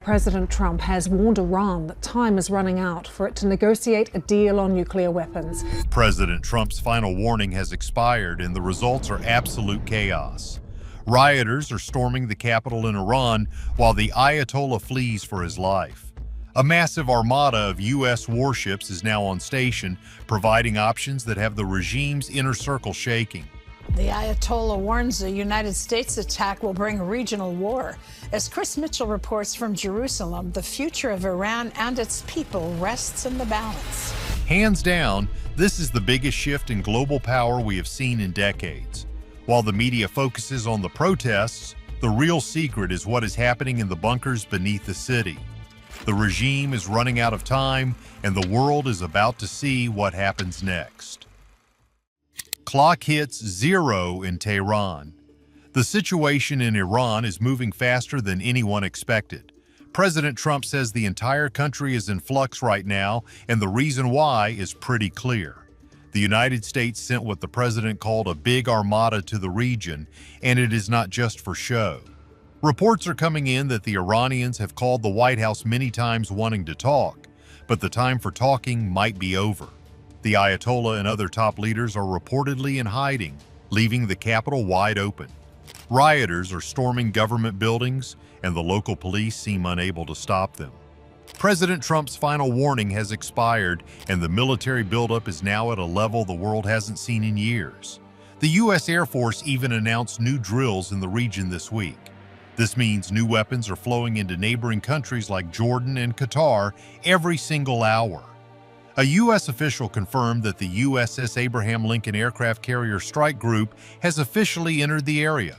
President Trump has warned Iran that time is running out for it to negotiate a deal on nuclear weapons. President Trump's final warning has expired, and the results are absolute chaos. Rioters are storming the capital in Iran while the Ayatollah flees for his life. A massive armada of U.S. warships is now on station, providing options that have the regime's inner circle shaking. The Ayatollah warns the United States attack will bring regional war. As Chris Mitchell reports from Jerusalem, the future of Iran and its people rests in the balance. Hands down, this is the biggest shift in global power we have seen in decades. While the media focuses on the protests, the real secret is what is happening in the bunkers beneath the city. The regime is running out of time, and the world is about to see what happens next. Clock hits zero in Tehran. The situation in Iran is moving faster than anyone expected. President Trump says the entire country is in flux right now, and the reason why is pretty clear. The United States sent what the president called a big armada to the region, and it is not just for show. Reports are coming in that the Iranians have called the White House many times wanting to talk, but the time for talking might be over. The Ayatollah and other top leaders are reportedly in hiding, leaving the capital wide open. Rioters are storming government buildings, and the local police seem unable to stop them. President Trump's final warning has expired, and the military buildup is now at a level the world hasn't seen in years. The U.S. Air Force even announced new drills in the region this week. This means new weapons are flowing into neighboring countries like Jordan and Qatar every single hour. A U.S. official confirmed that the USS Abraham Lincoln Aircraft Carrier Strike Group has officially entered the area.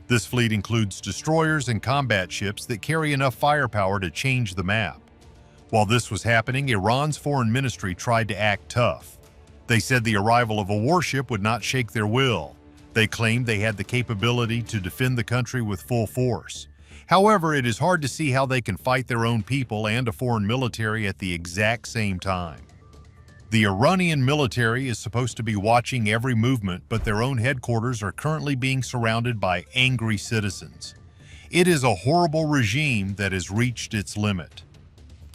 This fleet includes destroyers and combat ships that carry enough firepower to change the map. While this was happening, Iran's foreign ministry tried to act tough. They said the arrival of a warship would not shake their will. They claimed they had the capability to defend the country with full force. However, it is hard to see how they can fight their own people and a foreign military at the exact same time. The Iranian military is supposed to be watching every movement, but their own headquarters are currently being surrounded by angry citizens. It is a horrible regime that has reached its limit.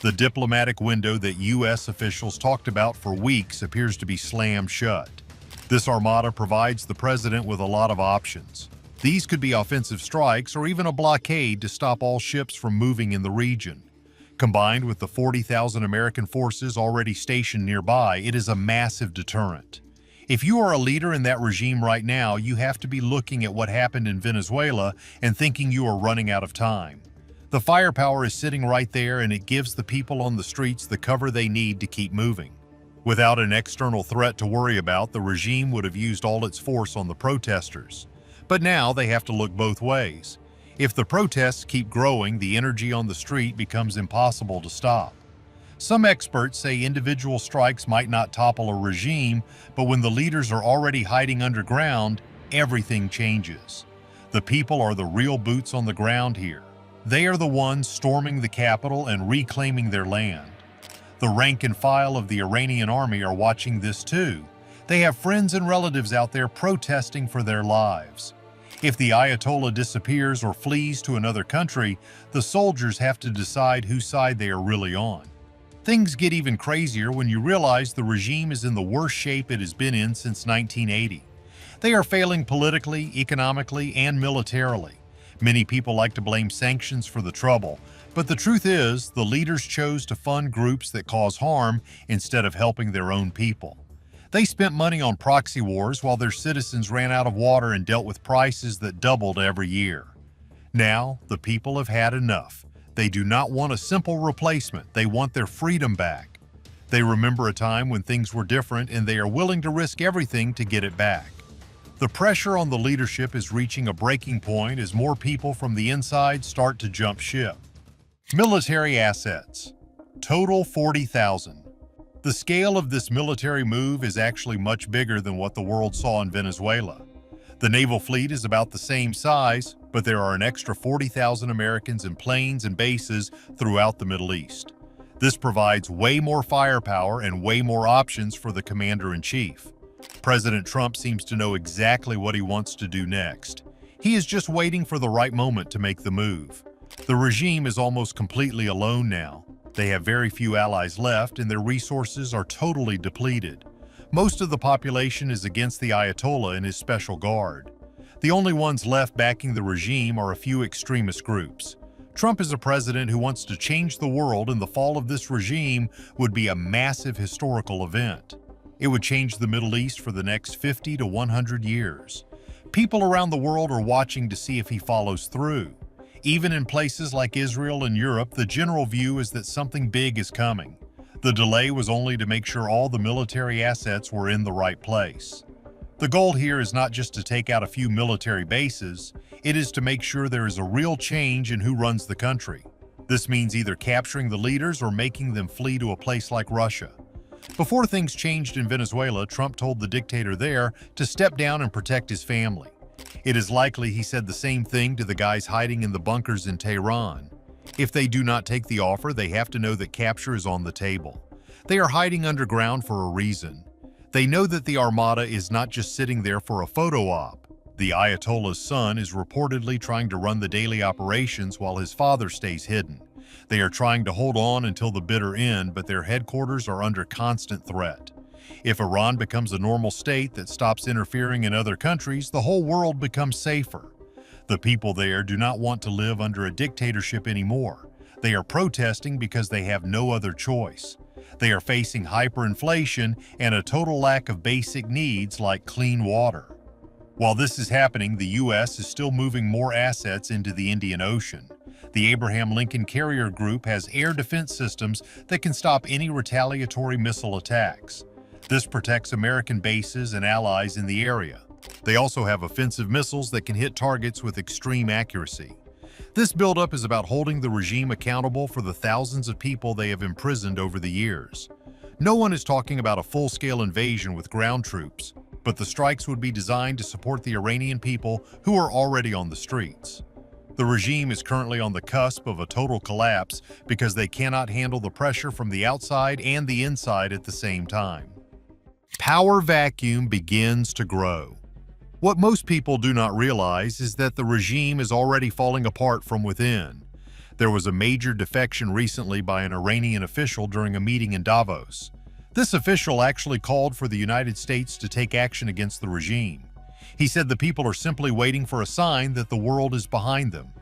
The diplomatic window that U.S. officials talked about for weeks appears to be slammed shut. This armada provides the president with a lot of options. These could be offensive strikes or even a blockade to stop all ships from moving in the region. Combined with the 40,000 American forces already stationed nearby, it is a massive deterrent. If you are a leader in that regime right now, you have to be looking at what happened in Venezuela and thinking you are running out of time. The firepower is sitting right there, and it gives the people on the streets the cover they need to keep moving. Without an external threat to worry about, the regime would have used all its force on the protesters. But now they have to look both ways. If the protests keep growing, the energy on the street becomes impossible to stop. Some experts say individual strikes might not topple a regime, but when the leaders are already hiding underground, everything changes. The people are the real boots on the ground here. They are the ones storming the capital and reclaiming their land. The rank and file of the Iranian army are watching this too. They have friends and relatives out there protesting for their lives. If the Ayatollah disappears or flees to another country, the soldiers have to decide whose side they are really on. Things get even crazier when you realize the regime is in the worst shape it has been in since 1980. They are failing politically, economically, and militarily. Many people like to blame sanctions for the trouble, but the truth is, the leaders chose to fund groups that cause harm instead of helping their own people. They spent money on proxy wars while their citizens ran out of water and dealt with prices that doubled every year. Now, the people have had enough. They do not want a simple replacement. They want their freedom back. They remember a time when things were different, and they are willing to risk everything to get it back. The pressure on the leadership is reaching a breaking point as more people from the inside start to jump ship. Military assets. Total 40,000. The scale of this military move is actually much bigger than what the world saw in Venezuela. The naval fleet is about the same size, but there are an extra 40,000 Americans in planes and bases throughout the Middle East. This provides way more firepower and way more options for the commander-in-chief. President Trump seems to know exactly what he wants to do next. He is just waiting for the right moment to make the move. The regime is almost completely alone now. They have very few allies left and their resources are totally depleted. Most of the population is against the Ayatollah and his special guard. The only ones left backing the regime are a few extremist groups. Trump is a president who wants to change the world, and the fall of this regime would be a massive historical event. It would change the Middle East for the next 50 to 100 years. People around the world are watching to see if he follows through. Even in places like Israel and Europe, the general view is that something big is coming. The delay was only to make sure all the military assets were in the right place. The goal here is not just to take out a few military bases, it is to make sure there is a real change in who runs the country. This means either capturing the leaders or making them flee to a place like Russia. Before things changed in Venezuela, Trump told the dictator there to step down and protect his family. It is likely he said the same thing to the guys hiding in the bunkers in Tehran. If they do not take the offer, they have to know that capture is on the table. They are hiding underground for a reason. They know that the armada is not just sitting there for a photo op. The Ayatollah's son is reportedly trying to run the daily operations while his father stays hidden. They are trying to hold on until the bitter end, but their headquarters are under constant threat. If Iran becomes a normal state that stops interfering in other countries, the whole world becomes safer. The people there do not want to live under a dictatorship anymore. They are protesting because they have no other choice. They are facing hyperinflation and a total lack of basic needs like clean water. While this is happening, the U.S. is still moving more assets into the Indian Ocean. The Abraham Lincoln Carrier Group has air defense systems that can stop any retaliatory missile attacks. This protects American bases and allies in the area. They also have offensive missiles that can hit targets with extreme accuracy. This buildup is about holding the regime accountable for the thousands of people they have imprisoned over the years. No one is talking about a full-scale invasion with ground troops, but the strikes would be designed to support the Iranian people who are already on the streets. The regime is currently on the cusp of a total collapse because they cannot handle the pressure from the outside and the inside at the same time. Power vacuum begins to grow. What most people do not realize is that the regime is already falling apart from within. There was a major defection recently by an Iranian official during a meeting in Davos. This official actually called for the United States to take action against the regime. He said the people are simply waiting for a sign that the world is behind them.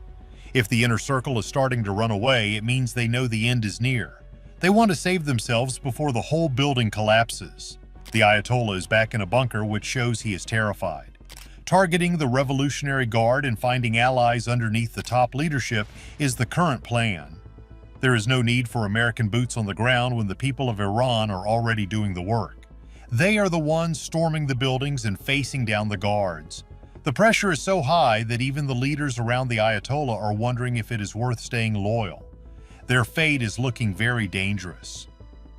If the inner circle is starting to run away, it means they know the end is near. They want to save themselves before the whole building collapses. The Ayatollah is back in a bunker, which shows he is terrified. Targeting the Revolutionary Guard and finding allies underneath the top leadership is the current plan. There is no need for American boots on the ground when the people of Iran are already doing the work. They are the ones storming the buildings and facing down the guards. The pressure is so high that even the leaders around the Ayatollah are wondering if it is worth staying loyal. Their fate is looking very dangerous.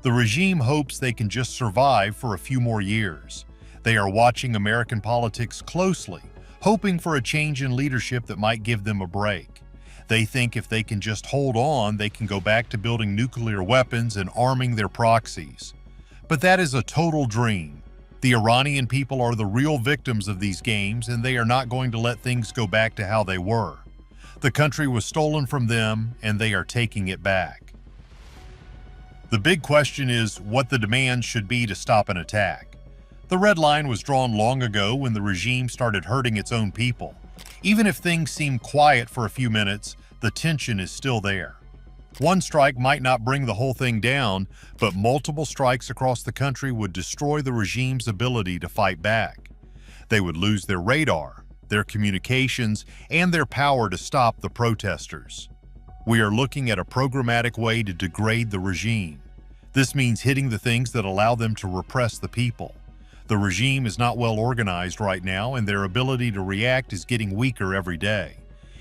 The regime hopes they can just survive for a few more years. They are watching American politics closely, hoping for a change in leadership that might give them a break. They think if they can just hold on, they can go back to building nuclear weapons and arming their proxies. But that is a total dream. The Iranian people are the real victims of these games, and they are not going to let things go back to how they were. The country was stolen from them, and they are taking it back. The big question is what the demand should be to stop an attack. The red line was drawn long ago when the regime started hurting its own people. Even if things seem quiet for a few minutes, the tension is still there. One strike might not bring the whole thing down, but multiple strikes across the country would destroy the regime's ability to fight back. They would lose their radar, their communications, and their power to stop the protesters. We are looking at a programmatic way to degrade the regime. This means hitting the things that allow them to repress the people. The regime is not well organized right now, and their ability to react is getting weaker every day.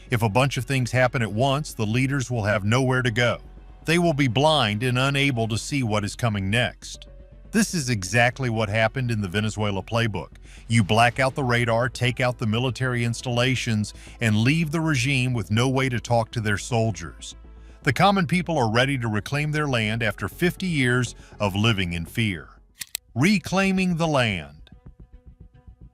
If a bunch of things happen at once, the leaders will have nowhere to go. They will be blind and unable to see what is coming next. This is exactly what happened in the Venezuela playbook. You black out the radar, take out the military installations, and leave the regime with no way to talk to their soldiers. The common people are ready to reclaim their land after 50 years of living in fear. Reclaiming the land.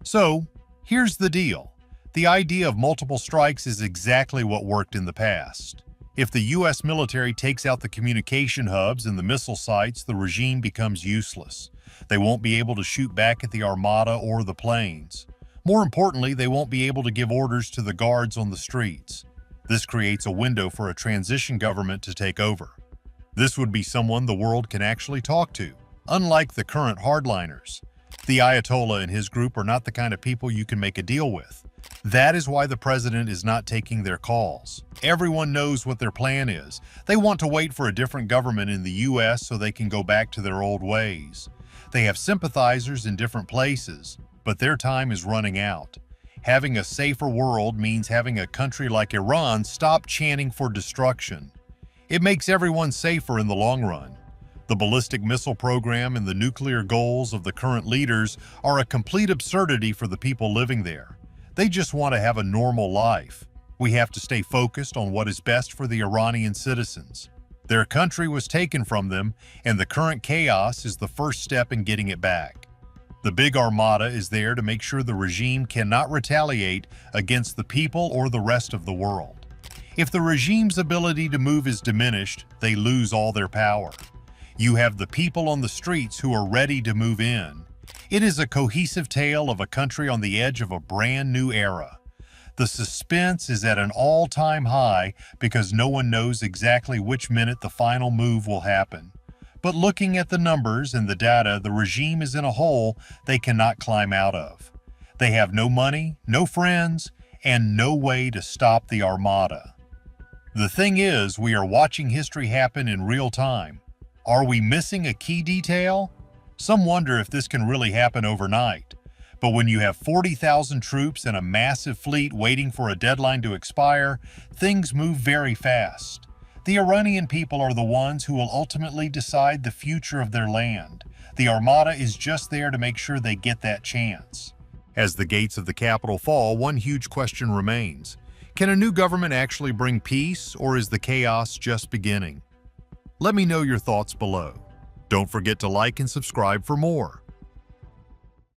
So, here's the deal. The idea of multiple strikes is exactly what worked in the past. If the U.S. military takes out the communication hubs and the missile sites, the regime becomes useless. They won't be able to shoot back at the armada or the planes. More importantly, they won't be able to give orders to the guards on the streets. This creates a window for a transition government to take over. This would be someone the world can actually talk to, unlike the current hardliners. The Ayatollah and his group are not the kind of people you can make a deal with. That is why the president is not taking their calls. Everyone knows what their plan is. They want to wait for a different government in the U.S. so they can go back to their old ways. They have sympathizers in different places, but their time is running out. Having a safer world means having a country like Iran stop chanting for destruction. It makes everyone safer in the long run. The ballistic missile program and the nuclear goals of the current leaders are a complete absurdity for the people living there. They just want to have a normal life. We have to stay focused on what is best for the Iranian citizens. Their country was taken from them, and the current chaos is the first step in getting it back. The big armada is there to make sure the regime cannot retaliate against the people or the rest of the world. If the regime's ability to move is diminished, they lose all their power. You have the people on the streets who are ready to move in. It is a cohesive tale of a country on the edge of a brand new era. The suspense is at an all-time high because no one knows exactly which minute the final move will happen. But looking at the numbers and the data, the regime is in a hole they cannot climb out of. They have no money, no friends, and no way to stop the armada. The thing is, we are watching history happen in real time. Are we missing a key detail? Some wonder if this can really happen overnight. But when you have 40,000 troops and a massive fleet waiting for a deadline to expire, things move very fast. The Iranian people are the ones who will ultimately decide the future of their land. The armada is just there to make sure they get that chance. As the gates of the capital fall, one huge question remains. Can a new government actually bring peace, or is the chaos just beginning? Let me know your thoughts below. Don't forget to like and subscribe for more.